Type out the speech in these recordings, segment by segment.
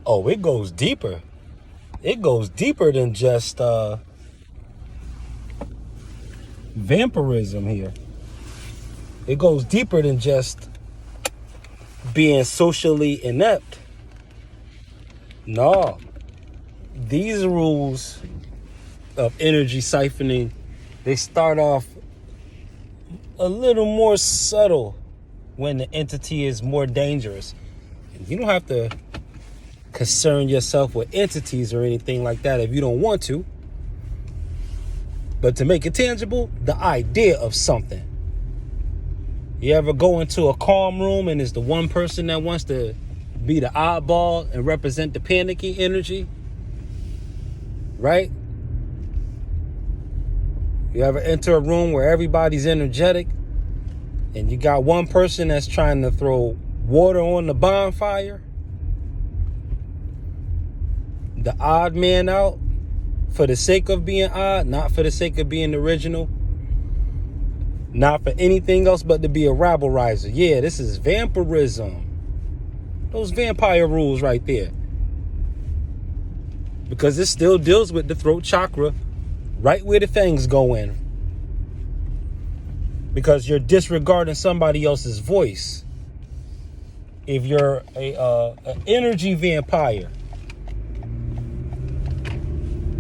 Oh, it goes deeper. It goes deeper than just vampirism here. It goes deeper than just being socially inept. No. These rules of energy siphoning, they start off a little more subtle when the entity is more dangerous. You don't have to concern yourself with entities or anything like that if you don't want to. But to make it tangible, the idea of something. You ever go into a calm room and it's the one person that wants to be the oddball and represent the panicky energy? Right? You ever enter a room where everybody's energetic and you got one person that's trying to throw water on the bonfire? The odd man out for the sake of being odd, not for the sake of being original, not for anything else but to be a rabble riser. Yeah, this is vampirism. Those vampire rules right there. Because it still deals with the throat chakra, right where the fangs go in. Because you're disregarding somebody else's voice. If you're an energy vampire,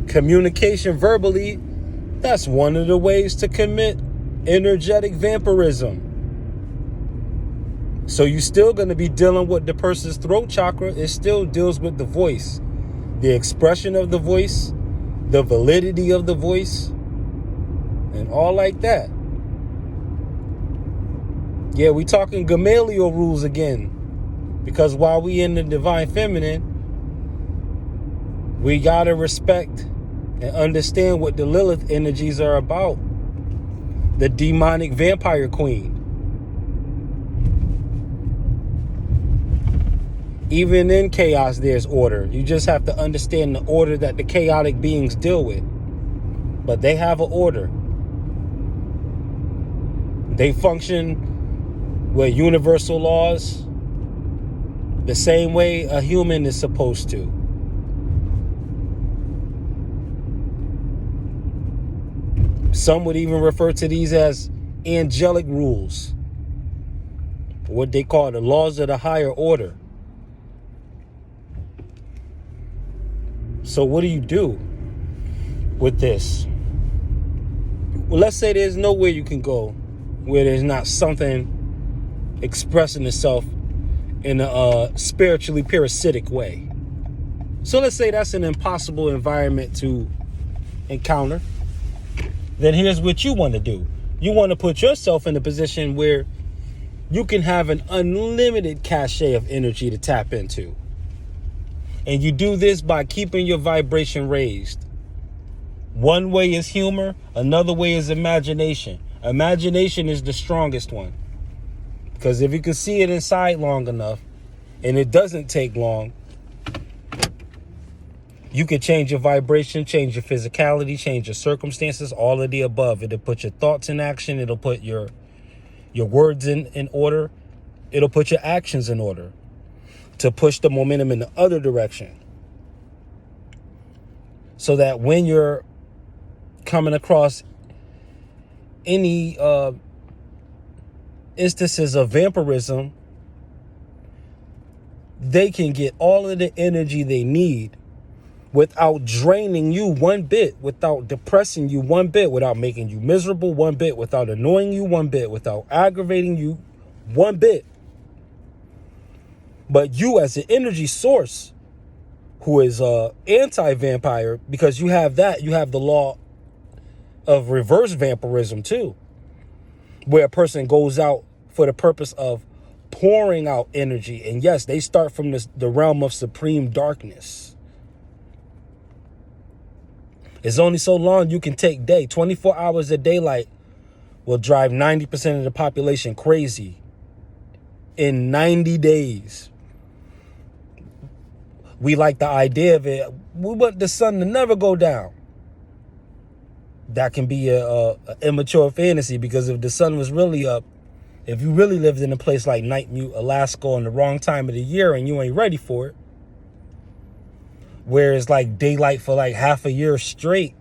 communication verbally, that's one of the ways to commit energetic vampirism. So you're still going to be dealing with the person's throat chakra. It still deals with the voice, the expression of the voice, the validity of the voice, and all like that. Yeah, we talking Gamaliel rules again. Because while we in the divine feminine, we got to respect and understand what the Lilith energies are about. The demonic vampire queen. Even in chaos, there's order. You just have to understand the order that the chaotic beings deal with. But they have an order. They function with universal laws the same way a human is supposed to. Some would even refer to these as angelic rules, what they call the laws of the higher order. So what do you do with this? Well, let's say there's nowhere you can go where there's not something expressing itself in a spiritually parasitic way. So let's say that's an impossible environment to encounter. Then here's what you want to do. You want to put yourself in a position where you can have an unlimited cachet of energy to tap into. And you do this by keeping your vibration raised. One way is humor, another way is imagination. Imagination is the strongest one. Because if you can see it inside long enough, and it doesn't take long, you can change your vibration, change your physicality, change your circumstances, all of the above. It'll put your thoughts in action. It'll put your words in order. It'll put your actions in order to push the momentum in the other direction. So that when you're coming across any instances of vampirism, they can get all of the energy they need without draining you one bit, without depressing you one bit, without making you miserable one bit, without annoying you one bit, without aggravating you one bit. But you as an energy source who is anti-vampire, because you have that, you have the law of reverse vampirism too, where a person goes out for the purpose of pouring out energy. And yes, they start from the realm of supreme darkness. It's only so long you can take day. 24 hours of daylight will drive 90% of the population crazy in 90 days. We like the idea of it. We want the sun to never go down. That can be a immature fantasy, because if the sun was really up, if you really lived in a place like Night Mute, Alaska, on the wrong time of the year and you ain't ready for it, where it's like daylight for like half a year straight,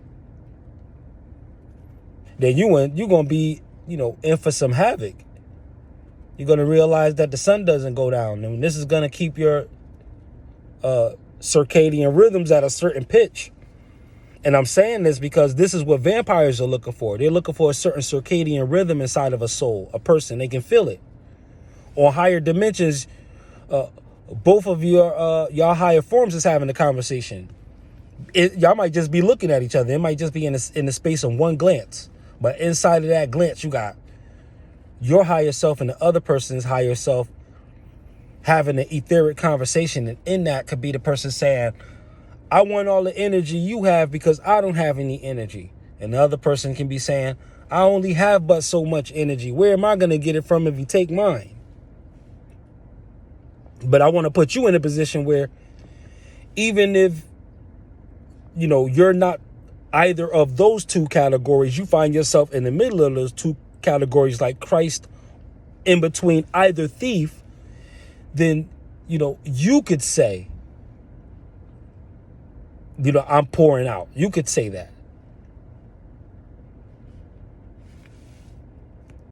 then you're going to be, in for some havoc. You're going to realize that the sun doesn't go down. And this is going to keep your circadian rhythms at a certain pitch. And I'm saying this because this is what vampires are looking for. They're looking for a certain circadian rhythm inside of a soul, a person. They can feel it. On higher dimensions, both of y'all higher forms is having a conversation. Y'all might just be looking at each other. It might just be in the space of one glance. But inside of that glance, you got your higher self and the other person's higher self having an etheric conversation. And in that could be the person saying, I want all the energy you have because I don't have any energy. And the other person can be saying, I only have but so much energy. Where am I going to get it from if you take mine? But I want to put you in a position where even if, you're not either of those two categories, you find yourself in the middle of those two categories, like Christ in between either thief, then, you could say, I'm pouring out. You could say that.